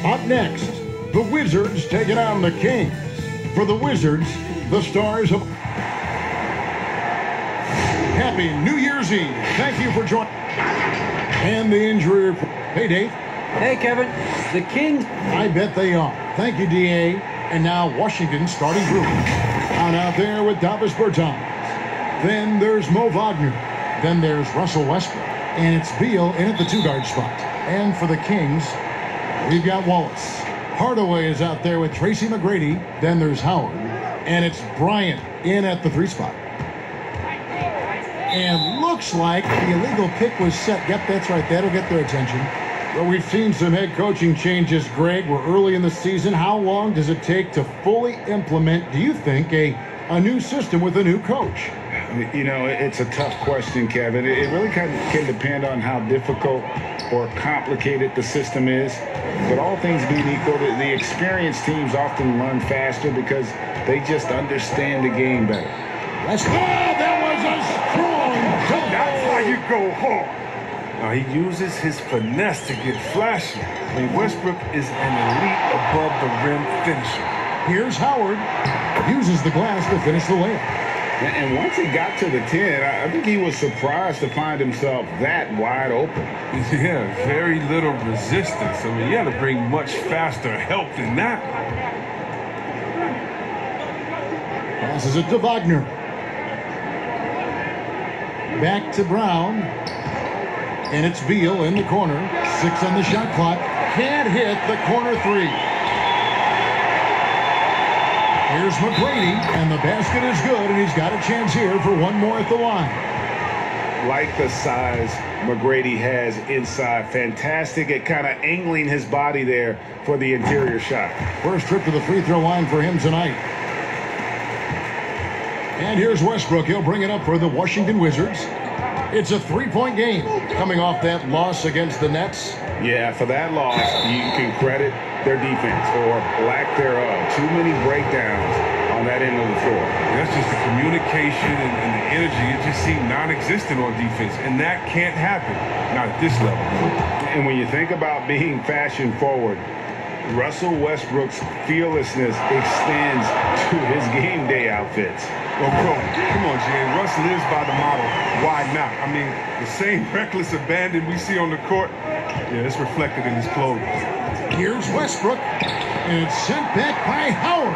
Up next, the Wizards taking on the Kings. For the Wizards, the stars of... Happy New Year's Eve. Thank you for joining. And the injury report. Hey, Dave. Hey, Kevin. The Kings. I bet they are. Thank you, D.A. And now Washington starting group. On out there with Davis Bertans. Then there's Mo Wagner. Then there's Russell Westbrook. And it's Beal in at the two-guard spot. And for the Kings, we've got Wallace. Hardaway is out there with Tracy McGrady. Then there's Howard. And it's Bryant in at the three spot. And looks like the illegal kick was set. Yep, that's right. That'll get their attention. Well, we've seen some head coaching changes, Greg. We're early in the season. How long does it take to fully implement, do you think, a new system with a new coach? You know, it's a tough question, Kevin. It really can depend on how difficult or complicated the system is. But all things being equal, the experienced teams often learn faster because they just understand the game better. Let's go! That was a strong goal! That's how you go home. Now, he uses his finesse to get flashy. I mean, Westbrook is an elite above-the-rim finisher. Here's Howard. Uses the glass to finish the layup. And once he got to the 10, I think he was surprised to find himself that wide open. Yeah, very little resistance. I mean, you had to bring much faster help than that. Passes it to Wagner. Back to Brown. And it's Beal in the corner. 6 on the shot clock. Can't hit the corner three. Here's McGrady, and the basket is good, and he's got a chance here for one more at the line. Like the size McGrady has inside. Fantastic at kind of angling his body there for the interior shot. First trip to the free throw line for him tonight. And here's Westbrook. He'll bring it up for the Washington Wizards. It's a three-point game coming off that loss against the Nets. Yeah, for that loss, you can credit their defense or lack thereof. Too many breakdowns on that end of the floor. That's just the communication and the energy. It just seemed non-existent on defense, and that can't happen, not at this level. And when you think about being fashion forward, Russell Westbrook's fearlessness extends to his game day outfits. Well, bro, come on, Jay. Russ lives by the model. Why not? I mean, the same reckless abandon we see on the court, yeah, it's reflected in his clothes. Here's Westbrook, and it's sent back by Howard.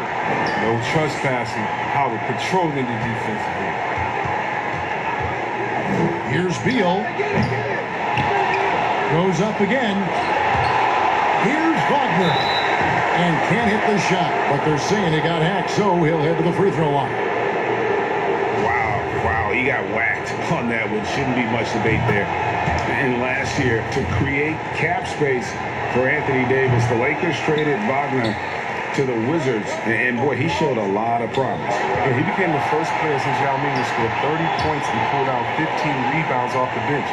No trespassing. Howard patrolling the defensive end. Here's Beal. Goes up again. Here's Wagner. And can't hit the shot, but they're saying he got hacked, so he'll head to the free throw line. Wow, he got whacked on that one. Shouldn't be much debate there. And last year, to create cap space for Anthony Davis, the Lakers traded Wagner to the Wizards, and boy, he showed a lot of promise. Yeah, he became the first player since Yao Ming to score 30 points and pulled out 15 rebounds off the bench.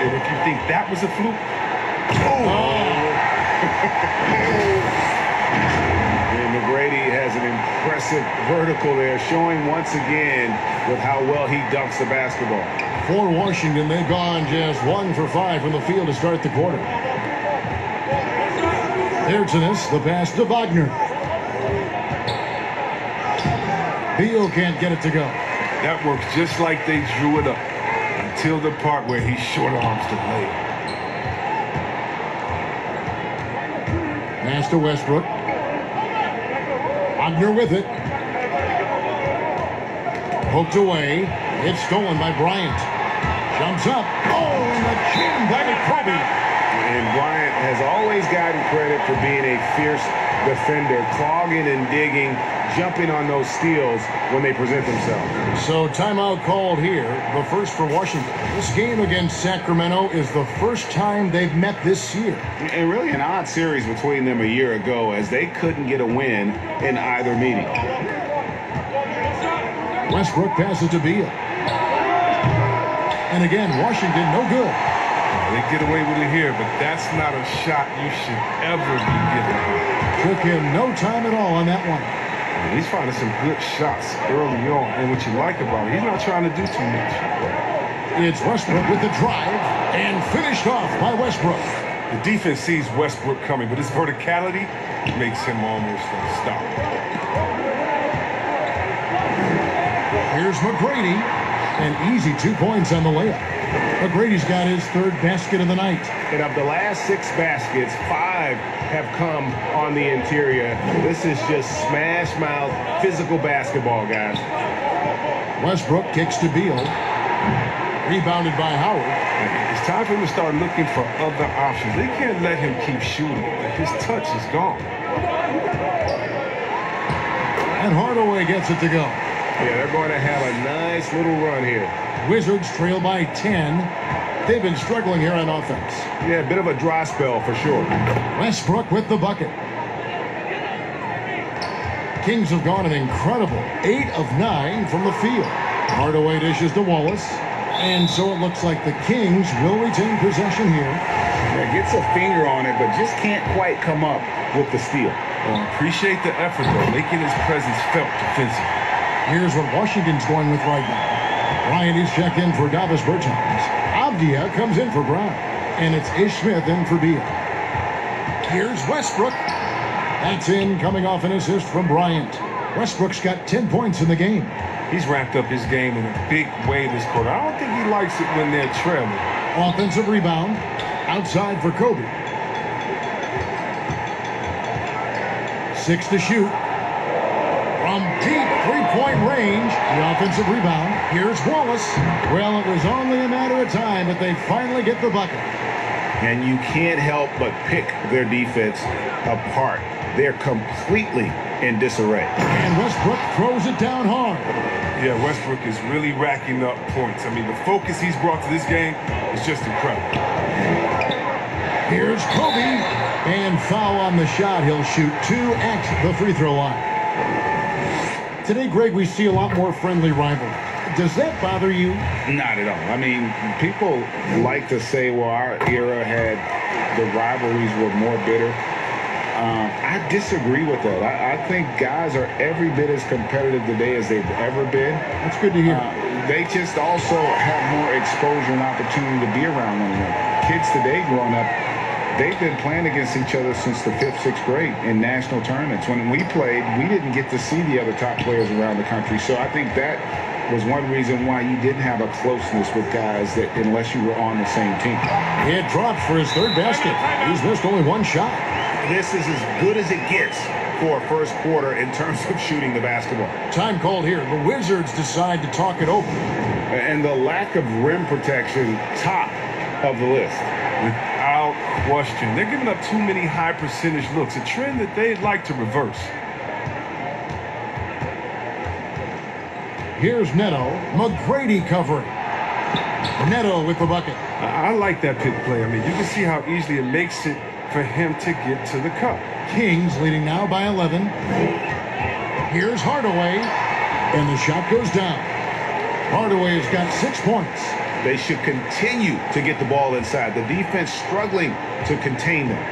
And if you think that was a fluke, And McGrady has an impressive vertical there, showing once again with how well he dunks the basketball. For Washington, they've gone just 1 for 5 from the field to start the quarter. Ertziness, the pass to Wagner. Beal can't get it to go. that works just like they drew it up until the part where he short arms the leg. Pass to Westbrook. Wagner with it. Poked away. It's stolen by Bryant. Jumps up. Oh, and the chin by Kobe. And Bryant has always gotten credit for being a fierce defender, clogging and digging, jumping on those steals when they present themselves. So timeout called here, the first for Washington. This game against Sacramento is the first time they've met this year. And really an odd series between them a year ago, as they couldn't get a win in either meeting. Westbrook passes to Beal. And again, Washington no good. They get away with it here, but that's not a shot you should ever be giving him. Took him no time at all on that one. He's finding some good shots early on, and what you like about it, he's not trying to do too much. It's Westbrook with the drive, and finished off by Westbrook. The defense sees Westbrook coming, but his verticality makes him almost unstoppable. Here's McGrady. An easy 2 points on the layup. McGrady's got his third basket of the night. And of the last 6 baskets, 5 have come on the interior. This is just smash mouth, physical basketball, guys. Westbrook kicks to Beal. Rebounded by Howard. It's time for him to start looking for other options. They can't let him keep shooting. His touch is gone. And Hardaway gets it to go. Yeah, they're going to have a nice little run here. Wizards trail by 10. They've been struggling here on offense. Yeah, a bit of a dry spell for sure. Westbrook with the bucket. Kings have gone an incredible 8 of 9 from the field. Hardaway dishes to Wallace. And so it looks like the Kings will retain possession here. Yeah, gets a finger on it, but just can't quite come up with the steal. Appreciate the effort, though, making his presence felt defensively. Here's what Washington's going with right now. Bryant is checked in for Davis Bertans. Avdia comes in for Brown. And it's Ish Smith in for Beal. Here's Westbrook. That's in, coming off an assist from Bryant. Westbrook's got 10 points in the game. He's ramped up his game in a big way this quarter. I don't think he likes it when they're trailing. Offensive rebound. Outside for Kobe. 6 to shoot. From deep three-point range, the offensive rebound. Here's Wallace. Well, it was only a matter of time, but they finally get the bucket. And you can't help but pick their defense apart. They're completely in disarray. And Westbrook throws it down hard. Yeah, Westbrook is really racking up points. I mean, the focus he's brought to this game is just incredible. Here's Kobe. And foul on the shot. He'll shoot 2 at the free throw line. Today, Greg, we see a lot more friendly rivalry. Does that bother you? Not at all. I mean, people like to say, well, our era had the rivalries were more bitter. I disagree with that. I think guys are every bit as competitive today as they've ever been. That's good to hear. They just also have more exposure and opportunity to be around one another. Kids today growing up, they've been playing against each other since the 5th, 6th grade in national tournaments. When we played, we didn't get to see the other top players around the country. So I think that was one reason why you didn't have a closeness with guys that unless you were on the same team. It dropped for his third basket. He's missed only 1 shot. This is as good as it gets for a first quarter in terms of shooting the basketball. Time called here. The Wizards decide to talk it over. And the lack of rim protection, top of the list. Without question. They're giving up too many high percentage looks, a trend that they'd like to reverse. Here's Neto. McGrady covering. Neto with the bucket. I like that pick play. I mean, you can see how easily it makes it for him to get to the cup. Kings leading now by 11. Here's Hardaway. And the shot goes down. Hardaway has got 6 points. They should continue to get the ball inside. The defense struggling to contain them.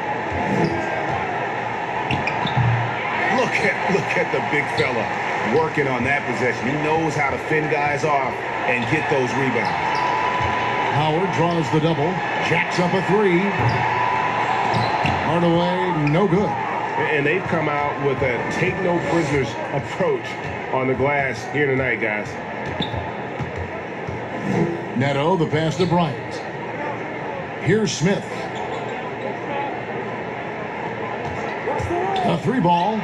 Look at the big fella working on that possession. He knows how to fend guys off and get those rebounds. Howard draws the double. Jacks up a 3. Hardaway, no good. And they've come out with a take-no-prisoners approach on the glass here tonight, guys. Neto, the pass to Bryant. Here's Smith. A 3-ball.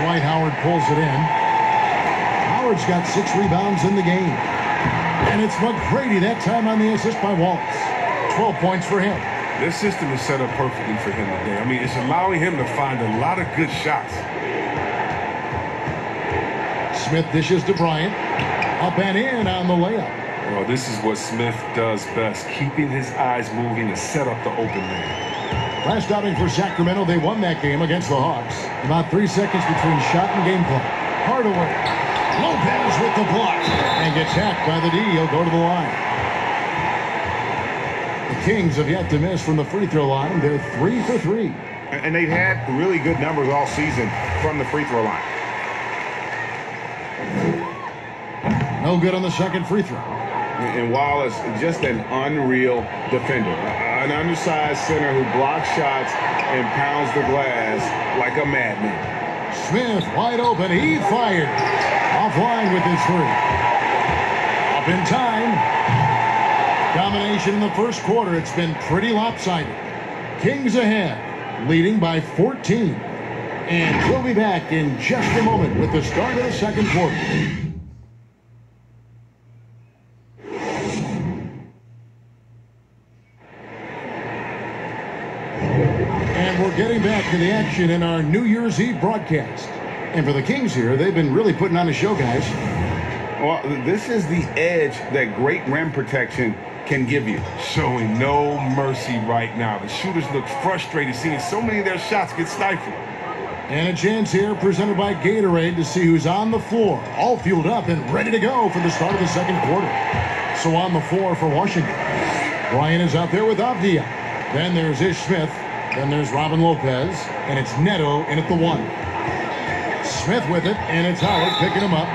Dwight Howard pulls it in. Howard's got 6 rebounds in the game. And it's McGrady that time on the assist by Wallace. 12 points for him. This system is set up perfectly for him today. I mean, it's allowing him to find a lot of good shots. Smith dishes to Bryant. Up and in on the layup. Well, this is what Smith does best, keeping his eyes moving to set up the open man. Last outing for Sacramento, they won that game against the Hawks. About 3 seconds between shot and game clock. Hardaway. Lopez with the block. And gets hacked by the D. He'll go to the line. The Kings have yet to miss from the free throw line. They're 3 for 3. And they've had really good numbers all season from the free throw line. No good on the second free throw. And Wallace, just an unreal defender. An undersized center who blocks shots and pounds the glass like a madman. Smith wide open. He fired. Offline with his three. Up in time. Domination in the first quarter. It's been pretty lopsided. Kings ahead, leading by 14. And we'll be back in just a moment with the start of the second quarter. And we're getting back to the action in our New Year's Eve broadcast. And for the Kings here, they've been really putting on a show, guys. Well, this is the edge that great rim protection can give you. Showing no mercy right now. The shooters look frustrated, seeing so many of their shots get stifled. And a chance here presented by Gatorade to see who's on the floor, all fueled up and ready to go for the start of the second quarter. So on the floor for Washington, Bryant is out there with Avdia. Then there's Ish Smith. Then there's Robin Lopez. And it's Neto in at the one. Smith with it, and it's Howard picking him up.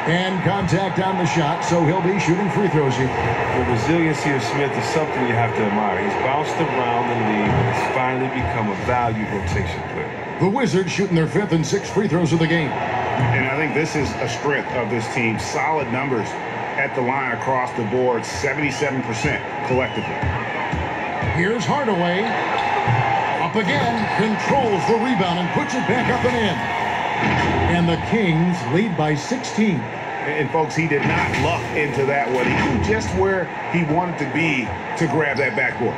And contact on the shot, so he'll be shooting free throws here. The resiliency of Smith is something you have to admire. He's bounced around the league, but has finally become a valued rotation player. The Wizards shooting their 5th and 6th free throws of the game. And I think this is a strength of this team. Solid numbers at the line across the board, 77% collectively. Here's Hardaway. Up again, controls the rebound and puts it back up and in. And the Kings lead by 16. And folks, he did not luck into that one. He knew just where he wanted to be to grab that backboard.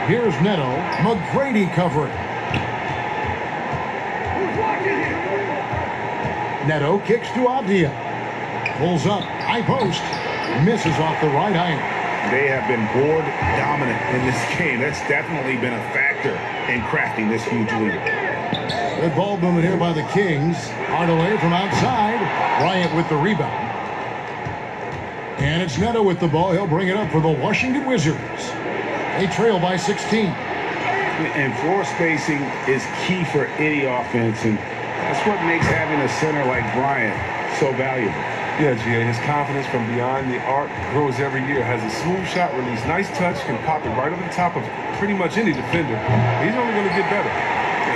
Here's Neto. McGrady covering. Neto kicks to Avdia. Pulls up. High post. Misses off the right iron. They have been board dominant in this game. That's definitely been a factor in crafting this huge lead. Good ball movement here by the Kings. Hardaway from outside. Bryant with the rebound. And it's Neto with the ball. He'll bring it up for the Washington Wizards. They trail by 16. And floor spacing is key for any offense, and that's what makes having a center like Bryant so valuable. Yeah, G.A., his confidence from beyond the arc grows every year. Has a smooth shot release, nice touch, can pop it right over the top of pretty much any defender. He's only going to get better.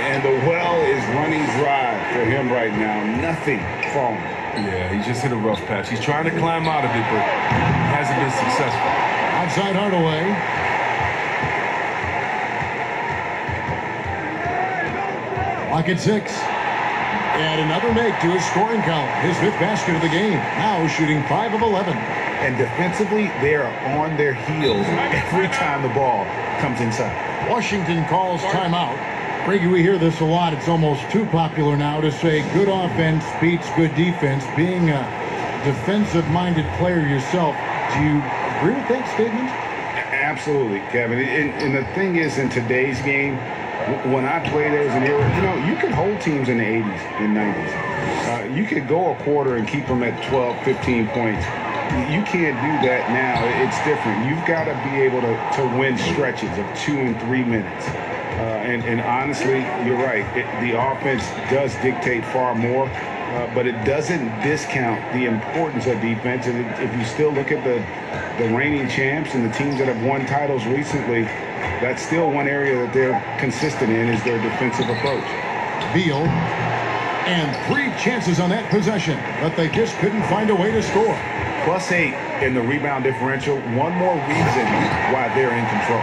And the well is running dry for him right now. Nothing falling. Yeah, he just hit a rough patch. He's trying to climb out of it, but hasn't been successful. Outside Hardaway. Lock at 6. And another make to his scoring column. His 5th basket of the game. Now shooting 5 of 11. And defensively, they are on their heels every time the ball comes inside. Washington calls timeout. Brady, we hear this a lot. It's almost too popular now to say good offense beats good defense. Being a defensive-minded player yourself, do you agree with that statement? Absolutely, Kevin. And the thing is, in today's game, when I played as an era, you could hold teams in the 80s and 90s. You could go a quarter and keep them at 12, 15 points. You can't do that now. It's different. You've got to be able to win stretches of 2 and 3 minutes. And honestly, you're right. The offense does dictate far more, but it doesn't discount the importance of defense. And if you still look at the reigning champs and the teams that have won titles recently, that's still one area that they're consistent in is their defensive approach. Beal. And 3 chances on that possession, but they just couldn't find a way to score. +8 in the rebound differential. One more reason why they're in control.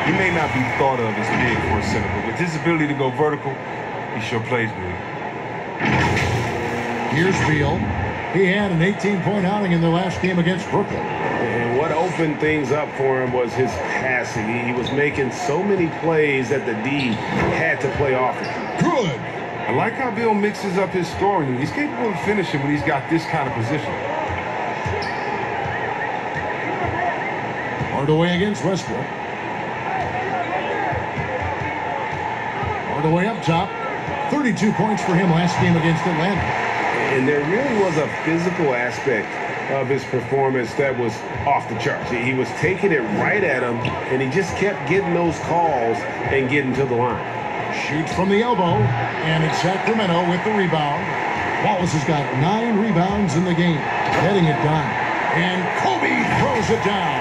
He may not be thought of as big for a center, but with his ability to go vertical, he sure plays big. Here's Beal. He had an 18-point outing in the last game against Brooklyn. And what opened things up for him was his passing. He was making so many plays that the D had to play off it. Good. I like how Beal mixes up his scoring. He's capable of finishing when he's got this kind of position. Hardaway against Westbrook. Hardaway up top. 32 points for him last game against Atlanta. And there really was a physical aspect of his performance that was off the charts. He was taking it right at him, and he just kept getting those calls and getting to the line. Shoots from the elbow, and it's Sacramento with the rebound. Wallace has got 9 rebounds in the game, getting it done. And Kobe throws it down.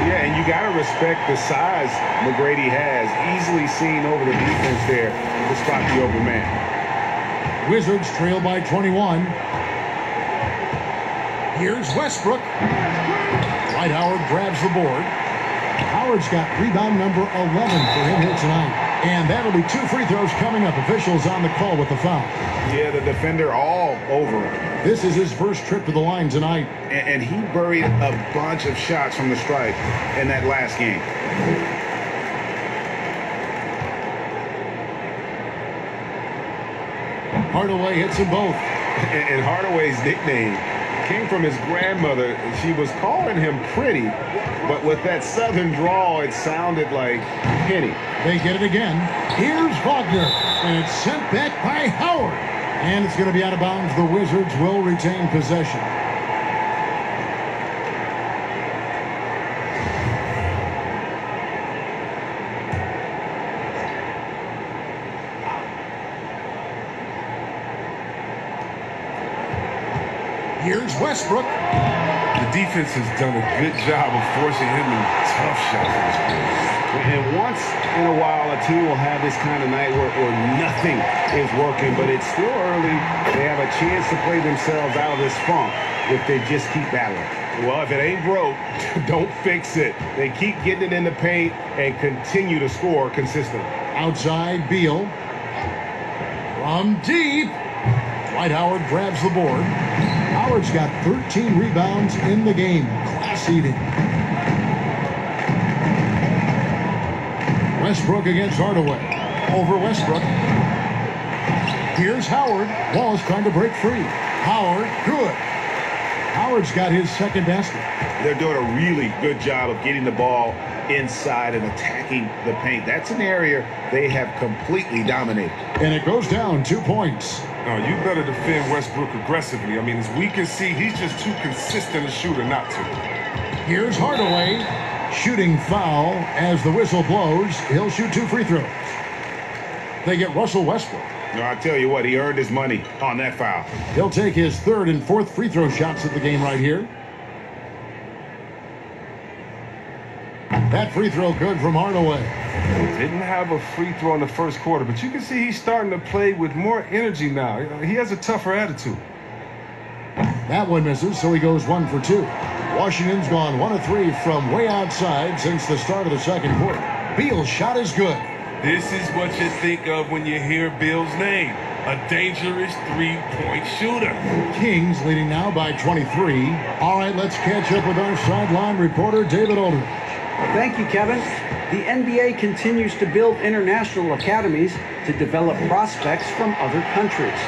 Yeah, and you got to respect the size McGrady has. Easily seen over the defense there to spot the open man. Wizards trail by 21. Here's Westbrook. Dwight Howard grabs the board. Howard's got rebound number 11 for him here tonight. And that'll be 2 free throws coming up. Officials on the call with the foul. Yeah, the defender all over him. This is his first trip to the line tonight. And he buried a bunch of shots from the stripe in that last game. Hardaway hits them both. And Hardaway's nickname came from his grandmother. She was calling him pretty, but with that southern drawl, it sounded like Penny. They get it again. Here's Wagner, and it's sent back by Howard. And it's going to be out of bounds. The Wizards will retain possession. Here's Westbrook. The defense has done a good job of forcing him in tough shots. And once in a while, a team will have this kind of night where nothing is working, but it's still early. They have a chance to play themselves out of this funk if they just keep battling. Well, if it ain't broke, don't fix it. They keep getting it in the paint and continue to score consistently. Outside, Beal. From deep. Dwight Howard grabs the board. Howard's got 13 rebounds in the game. Class eating. Westbrook against Hardaway. Over Westbrook. Here's Howard. Wallace trying to break free. Howard, good. Howard's got his second basket. They're doing a really good job of getting the ball inside and attacking the paint. That's an area they have completely dominated. And it goes down 2 points. No, you better defend Westbrook aggressively. I mean, as we can see, he's just too consistent a shooter not to. Here's Hardaway. Shooting foul as the whistle blows. He'll shoot 2 free throws. They get Russell Westbrook. No, I tell you what, he earned his money on that foul. He'll take his 3rd and 4th free throw shots of the game right here. That free throw good from Hardaway. Didn't have a free throw in the first quarter, but you can see he's starting to play with more energy now. He has a tougher attitude. That one misses, so he goes 1 for 2. Washington's gone 1 of 3 from way outside since the start of the second quarter. Beal's shot is good. This is what you think of when you hear Bill's name. A dangerous three-point shooter. Kings leading now by 23. All right, let's catch up with our sideline reporter, David Aldridge. Thank you, Kevin. The NBA continues to build international academies to develop prospects from other countries.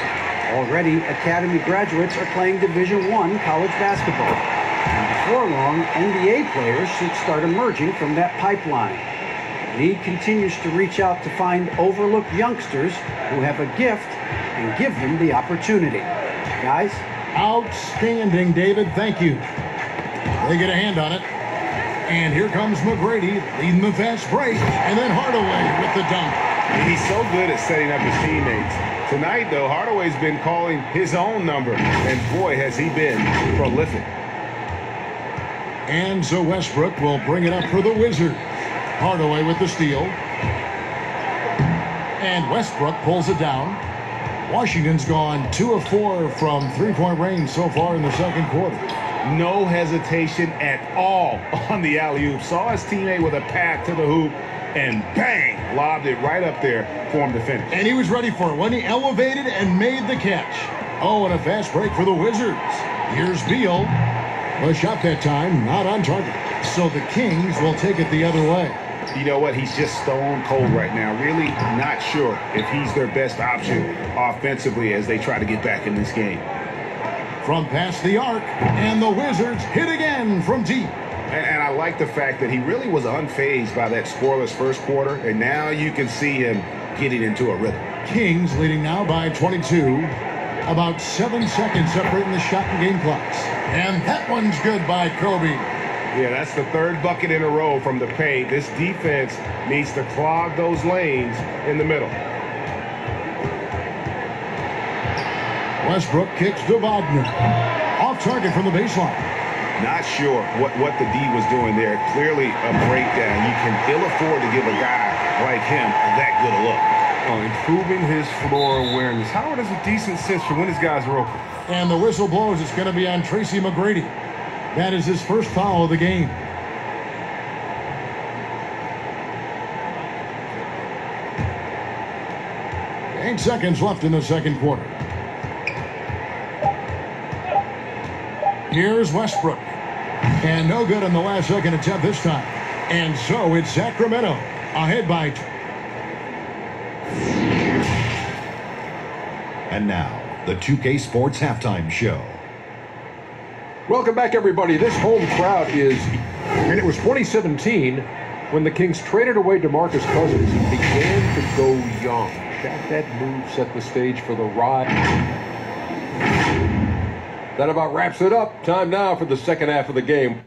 Already, academy graduates are playing Division I college basketball. And before long, NBA players should start emerging from that pipeline. The league continues to reach out to find overlooked youngsters who have a gift and give them the opportunity. Guys? Outstanding, David. Thank you. They get a hand on it. And here comes McGrady leading the fast break. And then Hardaway with the dunk. He's so good at setting up his teammates. Tonight, though, Hardaway's been calling his own number. And boy, has he been prolific. And so Westbrook will bring it up for the Wizards. Hardaway with the steal. And Westbrook pulls it down. Washington's gone 2 of 4 from three-point range so far in the second quarter. No hesitation at all on the alley-oop. Saw his teammate with a path to the hoop, and bang, lobbed it right up there for him to finish. And he was ready for it when he elevated and made the catch. Oh, and a fast break for the Wizards. Here's Beal. The shot that time, not on target. So the Kings will take it the other way. You know what? He's just stone cold right now. Really not sure if he's their best option offensively as they try to get back in this game. From past the arc, and the Wizards hit again from deep. And I like the fact that he really was unfazed by that scoreless first quarter, and now you can see him getting into a rhythm. Kings leading now by 22. About 7 seconds separating the shot and game clocks. And that one's good by Kobe. Yeah, that's the 3rd bucket in a row from the paint. This defense needs to clog those lanes in the middle. Westbrook kicks to Wagner. Off target from the baseline. Not sure what the D was doing there. Clearly a breakdown. You can ill afford to give a guy like him that good a look. Improving his floor awareness. Howard has a decent sense for when his guys are open. And the whistle blows. It's going to be on Tracy McGrady. That is his first foul of the game. Eight seconds left in the second quarter. Here's Westbrook. And no good on the last second attempt this time. And so it's Sacramento ahead by 2. And now, the 2K Sports Halftime Show. Welcome back, everybody. This home crowd is, and it was 2017 when the Kings traded away DeMarcus Cousins and began to go young. That move set the stage for the ride. That about wraps it up. Time now for the second half of the game.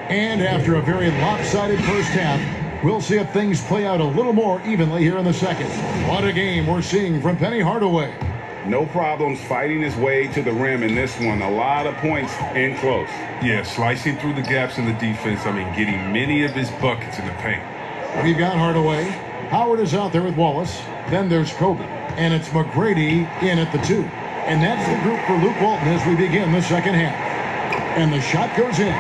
And after a very lopsided first half, we'll see if things play out a little more evenly here in the second. What a game we're seeing from Penny Hardaway. No problems fighting his way to the rim in this one. A lot of points in close. Yeah, slicing through the gaps in the defense. Getting many of his buckets in the paint. We've got Hardaway. Howard is out there with Wallace. Then there's Kobe. And it's McGrady in at the 2. And that's the group for Luke Walton as we begin the second half. And the shot goes in.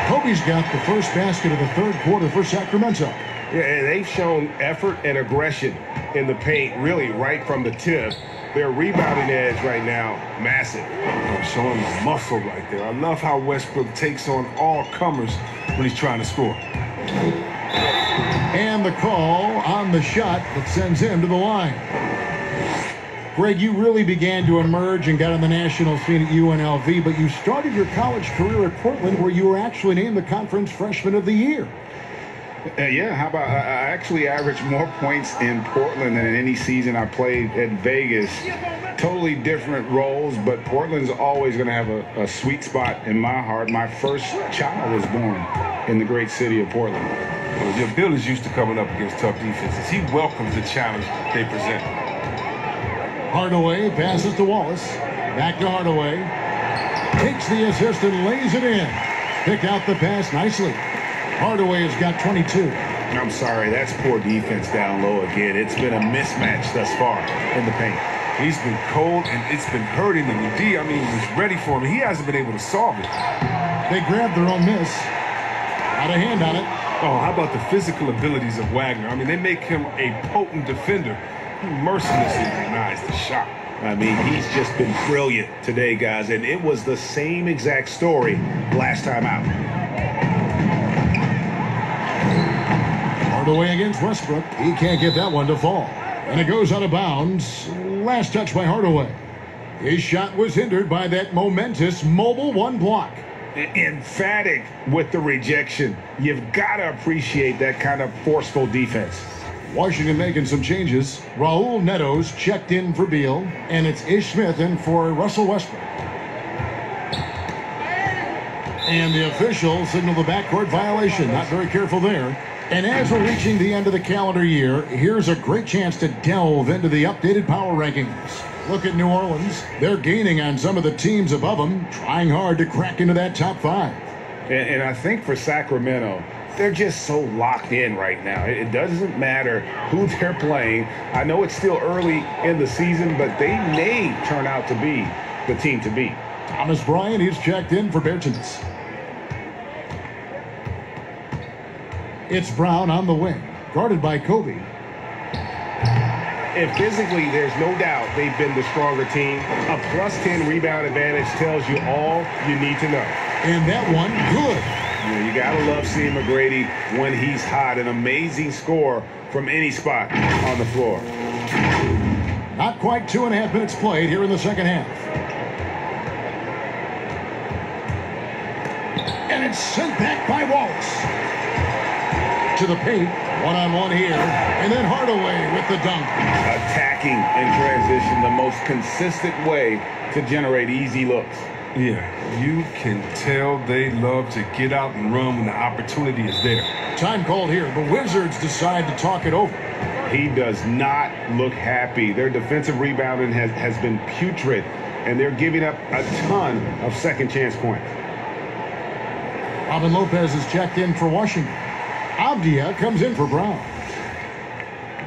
Kobe's got the first basket of the third quarter for Sacramento. Yeah, and they've shown effort and aggression in the paint, really right from the tip. Their rebounding edge right now, massive. Showing the muscle right there. I love how Westbrook takes on all comers when he's trying to score. And the call on the shot that sends him to the line. Greg, you really began to emerge and got on the national scene at UNLV, but you started your college career at Portland where you were actually named the Conference Freshman of the Year. Yeah, how about I actually averaged more points in Portland than in any season I played at Vegas. Totally different roles, but Portland's always going to have a sweet spot in my heart. My first child was born in the great city of Portland. Well, Bill is used to coming up against tough defenses. He welcomes the challenge they present. Hardaway passes to Wallace. Back to Hardaway. Takes the assist and lays it in. Picked out the pass nicely. Hardaway has got 22. I'm sorry, that's poor defense down low again. It's been a mismatch thus far in the paint. He's been cold, and it's been hurting him. The D, was ready for him. He hasn't been able to solve it. They grabbed their own miss. Got a hand on it. Oh, how about the physical abilities of Wagner? They make him a potent defender. He mercilessly denies the shot. He's just been brilliant today, guys, and it was the same exact story last time out. Hardaway against Westbrook. He can't get that one to fall. And it goes out of bounds. Last touch by Hardaway. His shot was hindered by that momentous mobile one block. Emphatic with the rejection. You've got to appreciate that kind of forceful defense. Washington making some changes. Raul Neto's checked in for Beal. And it's Ish Smith in for Russell Westbrook. And the official signaled the backcourt violation. Not very careful there. And as we're reaching the end of the calendar year, here's a great chance to delve into the updated power rankings. Look at New Orleans. They're gaining on some of the teams above them, trying hard to crack into that top 5. And I think for Sacramento, they're just so locked in right now. It doesn't matter who they're playing. I know it's still early in the season, but they may turn out to be the team to beat. Thomas Bryant, he's checked in for Bertans. It's Brown on the wing, guarded by Kobe. And physically, there's no doubt they've been the stronger team. A +10 rebound advantage tells you all you need to know. And that one, good. You got to love seeing McGrady when he's hot. An amazing score from any spot on the floor. Not quite 2.5 minutes played here in the second half. And it's sent back by Wallace. To the paint, one-on-one here, and then Hardaway with the dunk. Attacking in transition, the most consistent way to generate easy looks. Yeah, you can tell they love to get out and run when the opportunity is there. Time called here. The Wizards decide to talk it over. He does not look happy. Their defensive rebounding has been putrid, and they're giving up a ton of second chance points. Robin Lopez is checked in for Washington. Avdia comes in for Brown.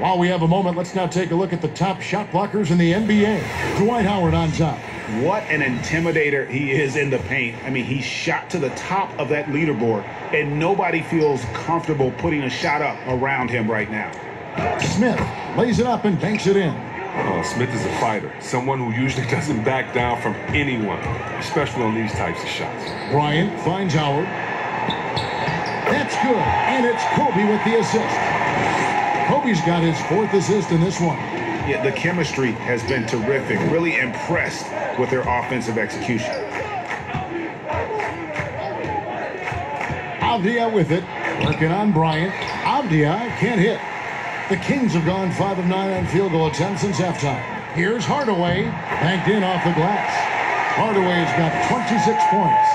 While we have a moment, let's now take a look at the top shot blockers in the NBA. Dwight Howard on top. What an intimidator he is in the paint. I mean, he shot to the top of that leaderboard, and nobody feels comfortable putting a shot up around him right now. Smith lays it up and banks it in. Smith is a fighter, someone who usually doesn't back down from anyone, especially on these types of shots. Bryant finds Howard. That's good, and it's Kobe with the assist. Kobe's got his 4th assist in this one. Yeah, the chemistry has been terrific. Really impressed with their offensive execution. Avdia with it, working on Bryant. Avdia can't hit. The Kings have gone 5 of 9 on field goal attempts since halftime. Here's Hardaway, banked in off the glass. Hardaway's got 26 points.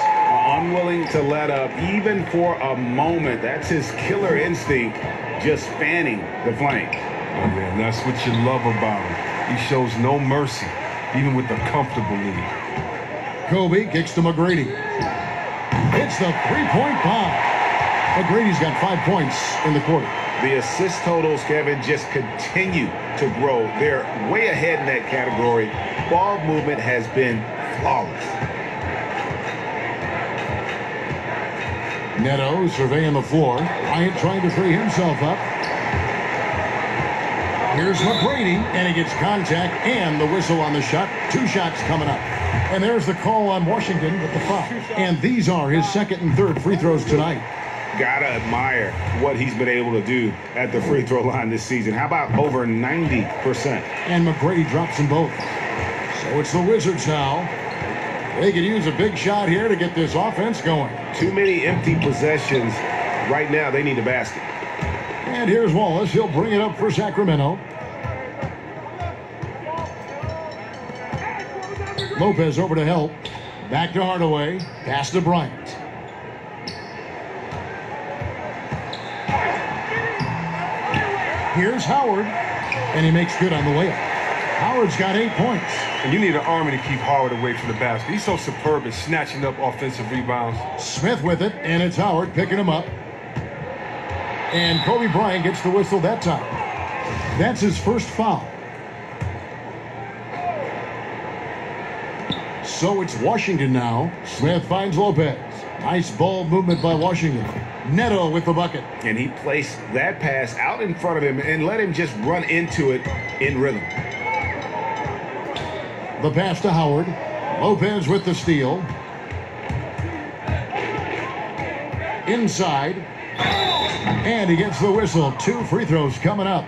Unwilling to let up even for a moment. That's his killer instinct, just fanning the flank. Oh, man, that's what you love about him. He shows no mercy, even with a comfortable lead. Kobe kicks to McGrady. It's the three-point bomb. McGrady's got 5 points in the quarter. The assist totals, Kevin, just continue to grow. They're way ahead in that category. Ball movement has been flawless. Neto surveying the floor. Bryant trying to free himself up. Here's McGrady, and he gets contact and the whistle on the shot. 2 shots coming up. And there's the call on Washington with the foul. And these are his 2nd and 3rd free throws tonight. Gotta admire what he's been able to do at the free throw line this season. How about over 90%? And McGrady drops them both. So it's the Wizards now. They could use a big shot here to get this offense going. Too many empty possessions. Right now, they need a basket. And here's Wallace. He'll bring it up for Sacramento. Lopez over to help. Back to Hardaway. Pass to Bryant. Here's Howard. And he makes good on the layup. Howard's got 8 points. And you need an army to keep Howard away from the basket. He's so superb at snatching up offensive rebounds. Smith with it, and it's Howard picking him up. And Kobe Bryant gets the whistle that time. That's his first foul. So it's Washington now. Smith finds Lopez. Nice ball movement by Washington. Neto with the bucket. And he placed that pass out in front of him and let him just run into it in rhythm. The pass to Howard. Lopez with the steal. Inside. And he gets the whistle. 2 free throws coming up.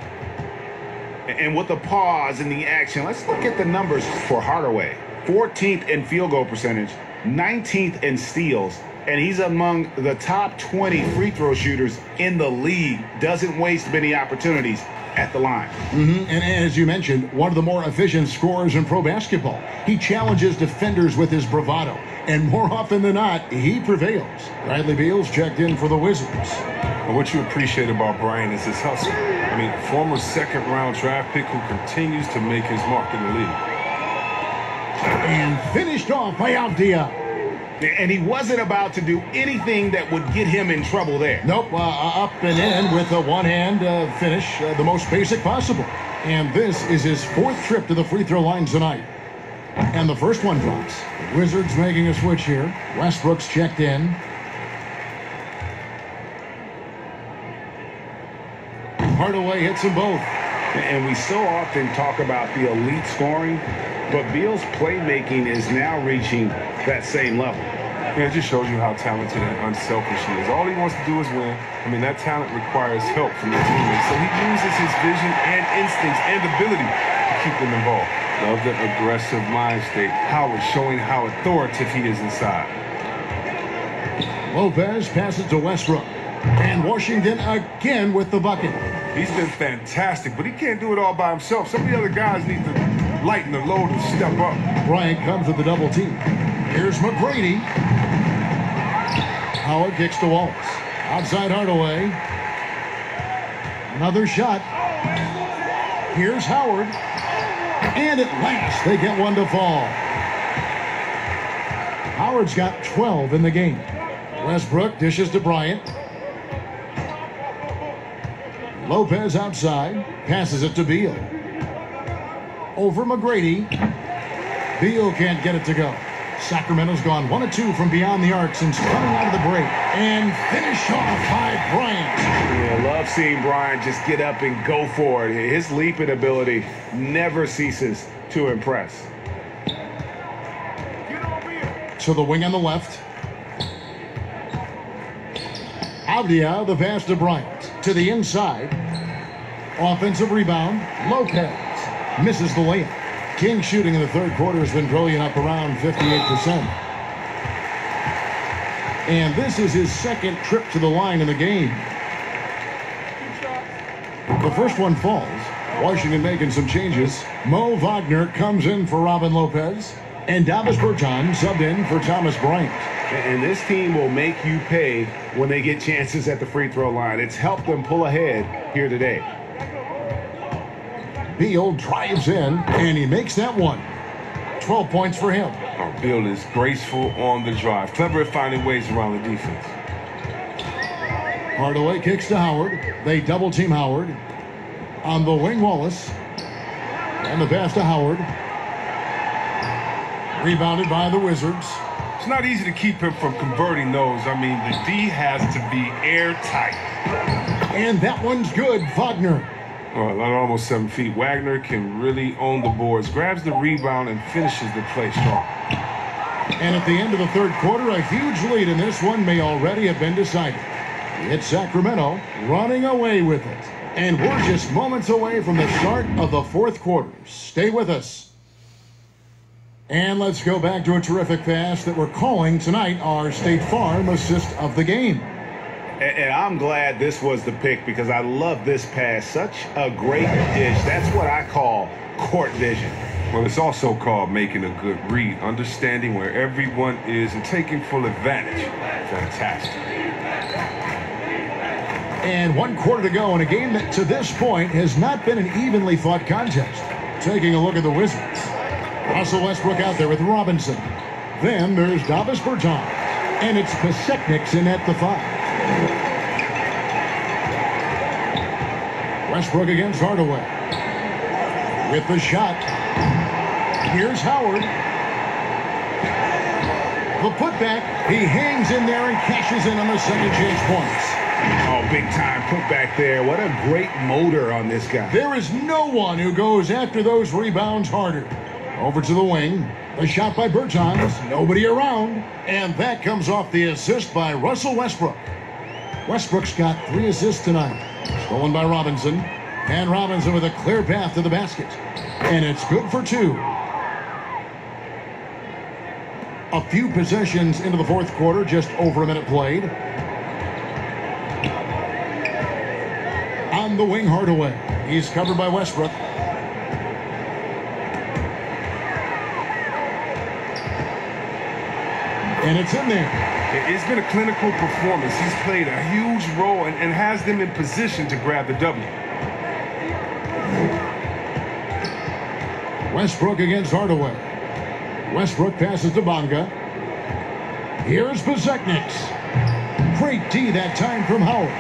And with the pause in the action, let's look at the numbers for Hardaway. 14th in field goal percentage, 19th in steals, and he's among the top 20 free throw shooters in the league. Doesn't waste many opportunities at the line. And as you mentioned, one of the more efficient scorers in pro basketball. He challenges defenders with his bravado, and more often than not, he prevails. Bradley Beal's checked in for the Wizards. And what you appreciate about Brian is his hustle. I mean, former 2nd-round draft pick who continues to make his mark in the league. And finished off by Avdia. And he wasn't about to do anything that would get him in trouble there. Nope, up and in with a one-hand finish, the most basic possible. And this is his 4th trip to the free throw line tonight. And the first one drops. Wizards making a switch here. Westbrook's checked in. Hardaway hits them both. And we so often talk about the elite scoring, but Beal's playmaking is now reaching that same level. Yeah, it just shows you how talented and unselfish he is. All he wants to do is win. I mean, that talent requires help from the teammates. So he uses his vision and instincts and ability to keep them involved. Love the aggressive mind state. Howard showing how authoritative he is inside. Lopez passes to Westbrook. And Washington again with the bucket. He's been fantastic, but he can't do it all by himself. Some of the other guys need to lighten the load and step up. Bryant comes with the double team. Here's McGrady. Howard kicks to Wallace. Outside Hardaway. Another shot. Here's Howard. And at last, they get one to fall. Howard's got 12 in the game. Westbrook dishes to Bryant. Lopez outside. Passes it to Beal. Over McGrady. Beal can't get it to go. Sacramento's gone 1 of 2 from beyond the arc since coming out of the break. And finish off by Bryant. Yeah, love seeing Bryant just get up and go for it. His leaping ability never ceases to impress. To the wing on the left. Avdia, the pass to Bryant. To the inside. Offensive rebound. Lopez misses the layup. King's shooting in the third quarter has been brilliant, up around 58%. And this is his second trip to the line in the game. The first one falls. Washington making some changes. Mo Wagner comes in for Robin Lopez. And Davis Bertans subbed in for Thomas Bryant. And this team will make you pay when they get chances at the free throw line. It's helped them pull ahead here today. Beal drives in, and he makes that one. 12 points for him. Oh, Beal is graceful on the drive. Clever at finding ways around the defense. Hardaway kicks to Howard. They double team Howard. On the wing, Wallace. And the pass to Howard. Rebounded by the Wizards. It's not easy to keep him from converting those. I mean, the D has to be airtight. And that one's good, Wagner. Well, at almost 7 feet, Wagner can really own the boards, grabs the rebound, and finishes the play strong. And at the end of the third quarter, a huge lead in this one may already have been decided. It's Sacramento running away with it. And we're just moments away from the start of the fourth quarter. Stay with us. And let's go back to a terrific pass that we're calling tonight our State Farm assist of the game. And I'm glad this was the pick because I love this pass. Such a great dish. That's what I call court vision. Well, it's also called making a good read, understanding where everyone is and taking full advantage. Fantastic. And 1 quarter to go in a game that to this point has not been an evenly fought contest. Taking a look at the Wizards. Russell Westbrook out there with Robinson. Then there's Davis Bertans. And it's Pasechniks in at the 5. Westbrook against Hardaway. With the shot. Here's Howard. The putback. He hangs in there and cashes in on the second chance points. Oh, big time putback there. What a great motor on this guy. There is no one who goes after those rebounds harder. Over to the wing. The shot by Bertans. Nobody around. And that comes off the assist by Russell Westbrook. Westbrook's got 3 assists tonight. Stolen by Robinson. And Robinson with a clear path to the basket. And it's good for 2. A few possessions into the fourth quarter, just over a minute played. On the wing, Hardaway. He's covered by Westbrook. And it's in there. It's been a clinical performance. He's played a huge role and has them in position to grab the W. Westbrook against Hardaway. Westbrook passes to Bonga. Here's Pasechniks. Great D that time from Howard.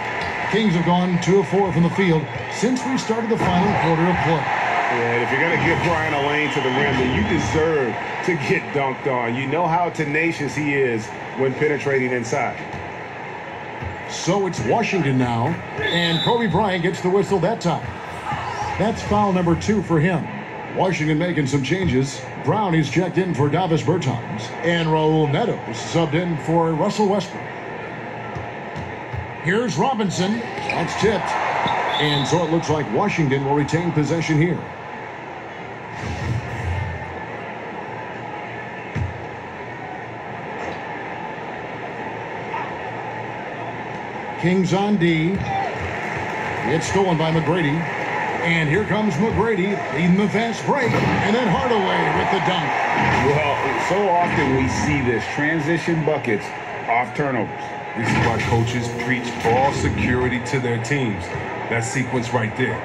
Kings have gone 2 of 4 from the field since we started the final quarter of play. Yeah, if you're going to give Brian a lane to the rim, then you deserve to get dunked on. You know how tenacious he is when penetrating inside. So it's Washington now, and Kobe Bryant gets the whistle that time. That's foul number 2 for him. Washington making some changes. Brown is checked in for Davis Bertans, and Raul Neto is subbed in for Russell Westbrook. Here's Robinson. That's tipped. And so it looks like Washington will retain possession here. Kings on D. It's stolen by McGrady. And here comes McGrady leading the fast break. And then Hardaway with the dunk. Well, so often we see this, transition buckets off turnovers. This is why coaches preach ball security to their teams. That sequence right there.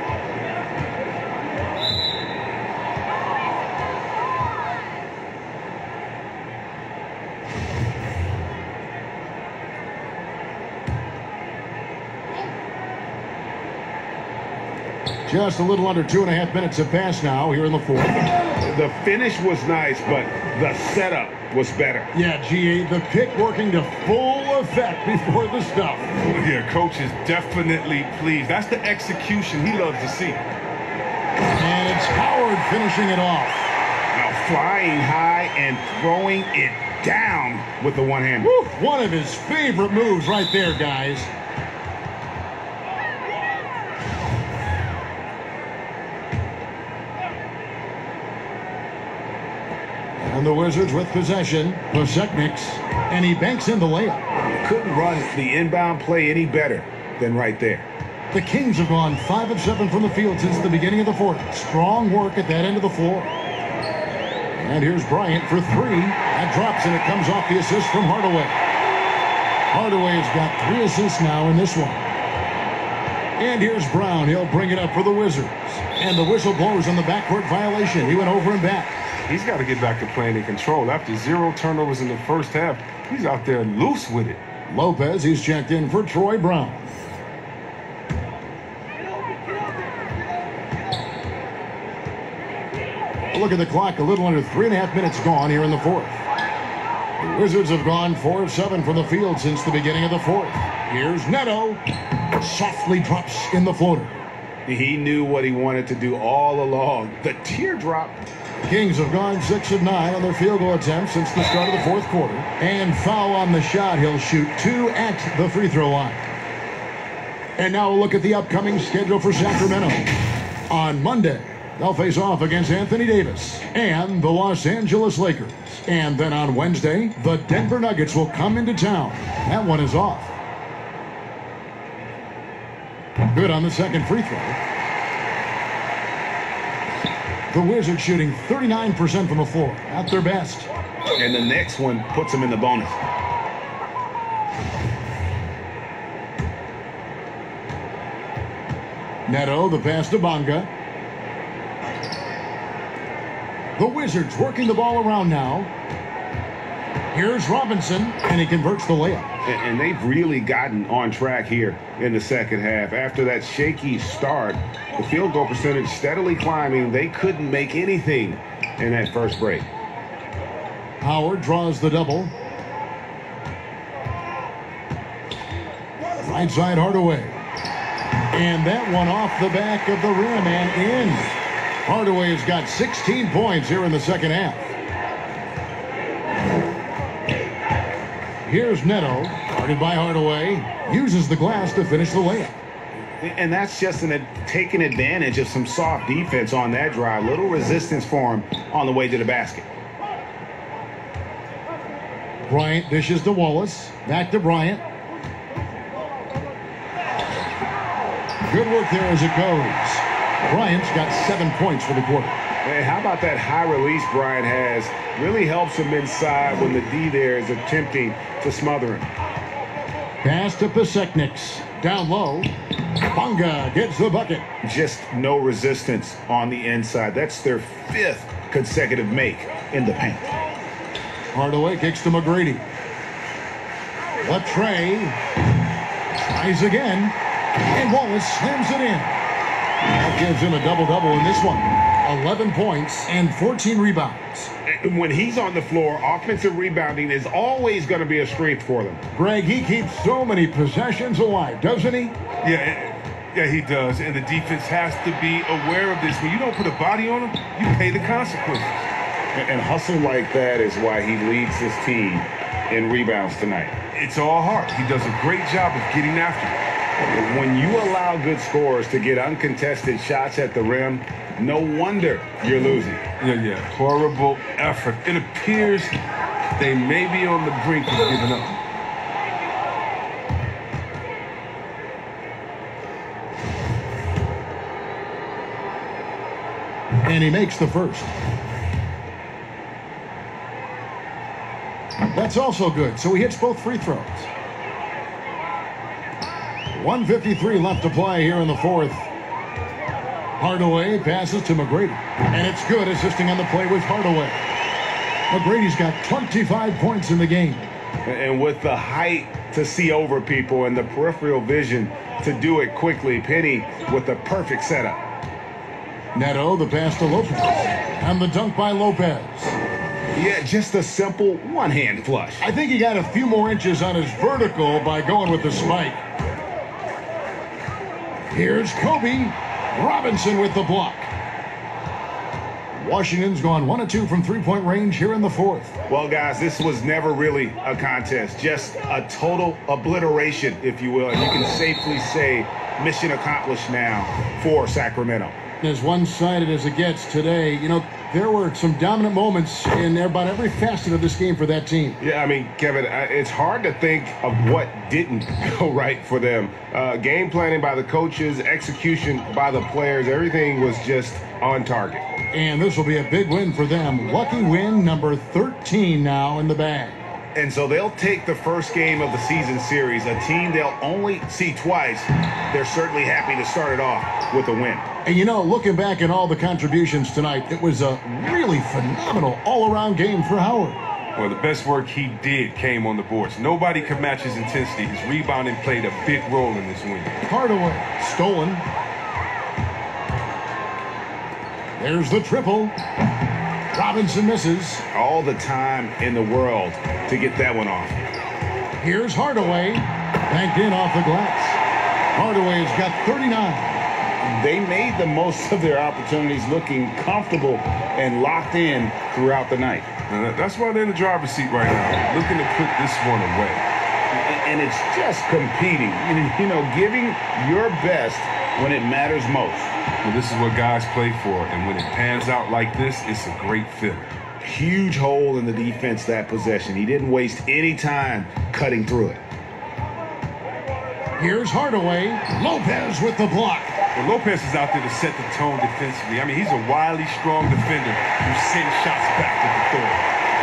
Just a little under 2.5 minutes have passed now here in the fourth. The finish was nice, but the setup was better. Yeah, GA, the pick working to full effect before the stuff. Yeah, coach is definitely pleased. That's the execution he loves to see. And it's Howard finishing it off. Now flying high and throwing it down with the one-hander. One of his favorite moves right there, guys. And the Wizards with possession. Pasecniks, and he banks in the layup. Couldn't run the inbound play any better than right there. The Kings have gone 5 of 7 from the field since the beginning of the fourth. Strong work at that end of the floor. And here's Bryant for 3. That drops, and it comes off the assist from Hardaway. Hardaway has got 3 assists now in this one. And here's Brown. He'll bring it up for the Wizards. And the whistle blows on the backcourt violation. He went over and back. He's got to get back to playing in control. After 0 turnovers in the first half, he's out there loose with it. Lopez, he's checked in for Troy Brown. Look at the clock, a little under 3.5 minutes gone here in the fourth. The Wizards have gone 4 of 7 from the field since the beginning of the fourth. Here's Neto. Softly drops in the floater. He knew what he wanted to do all along. The teardrop. Kings have gone 6 of 9 on their field goal attempts since the start of the fourth quarter. And foul on the shot. He'll shoot 2 at the free throw line. And now we'll look at the upcoming schedule for Sacramento. On Monday, they'll face off against Anthony Davis and the Los Angeles Lakers. And then on Wednesday, the Denver Nuggets will come into town. That one is off. Good on the second free throw. The Wizards shooting 39% from the floor, at their best. And the next one puts them in the bonus. Neto, the pass to Bonga. The Wizards working the ball around now. Here's Robinson, and he converts the layup. And they've really gotten on track here in the second half. After that shaky start, the field goal percentage steadily climbing. They couldn't make anything in that first break. Howard draws the double. Right side Hardaway. And that one off the back of the rim and in. Hardaway has got 16 points here in the second half. Here's Neto, guarded by Hardaway, uses the glass to finish the layup. And that's just taking advantage of some soft defense on that drive. Little resistance for him on the way to the basket. Bryant dishes to Wallace. Back to Bryant. Good work there as it goes. Bryant's got 7 points for the quarter. And how about that high release Bryant has? Really helps him inside when the D there is attempting to smother him. Pass to Pasecniks. Down low. Bonga gets the bucket. Just no resistance on the inside. That's their 5th consecutive make in the paint. Hardaway kicks to McGrady. Latrey tries again. And Wallace slams it in. That gives him a double-double in this one. 11 points and 14 rebounds. When he's on the floor, offensive rebounding is always going to be a strength for them. Greg, he keeps so many possessions alive, doesn't he? Yeah, he does. And the defense has to be aware of this. When you don't put a body on him, you pay the consequences. And hustle like that is why he leads his team in rebounds tonight. It's all heart. He does a great job of getting after it. When you allow good scorers to get uncontested shots at the rim, no wonder you're losing. Yeah. Horrible effort. It appears they may be on the brink of giving up. And he makes the first. That's also good, so he hits both free throws. 1:53 left to play here in the fourth. Hardaway passes to McGrady, and it's good, assisting on the play with Hardaway. McGrady's got 25 points in the game. And with the height to see over people and the peripheral vision to do it quickly, Penny with the perfect setup. Neto, the pass to Lopez, and the dunk by Lopez. Yeah, just a simple one-hand flush. I think he got a few more inches on his vertical by going with the spike. Here's Kobe Robinson with the block. Washington's gone 1 of 2 from three-point range here in the fourth. Well, guys, this was never really a contest, just a total obliteration, if you will. And you can safely say mission accomplished now for Sacramento. As one-sided as it gets today, you know, there were some dominant moments in about every facet of this game for that team. Yeah, I mean, Kevin, it's hard to think of what didn't go right for them. Game planning by the coaches, execution by the players, everything was just on target. And this will be a big win for them. Lucky win number 13 now in the bag. And so they'll take the first game of the season series, a team they'll only see twice. They're certainly happy to start it off with a win. And you know, looking back at all the contributions tonight, it was a really phenomenal all-around game for Howard. Well, the best work he did came on the boards. Nobody could match his intensity. His rebounding played a big role in this win. Hardaway, stolen. There's the triple. Robinson misses. All the time in the world to get that one off. Here's Hardaway. Banked in off the glass. Hardaway's got 39. They made the most of their opportunities, looking comfortable and locked in throughout the night. That's why they're in the driver's seat right now, looking to put this one away. And it's just competing, you know, giving your best when it matters most. Well, this is what guys play for, and when it pans out like this, it's a great feeling. Huge hole in the defense that possession. He didn't waste any time cutting through it. Here's Hardaway. Lopez with the block. Well, Lopez is out there to set the tone defensively. I mean, he's a wily, strong defender who sends shots back to the door.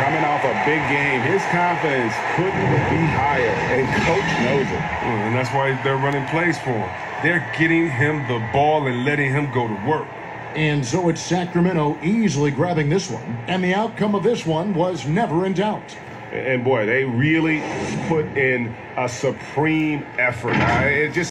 Coming off a big game, his confidence couldn't be higher, and coach knows it. Well, and that's why they're running plays for him. They're getting him the ball and letting him go to work. And so it's Sacramento easily grabbing this one. And the outcome of this one was never in doubt. And boy, they really put in a supreme effort. It just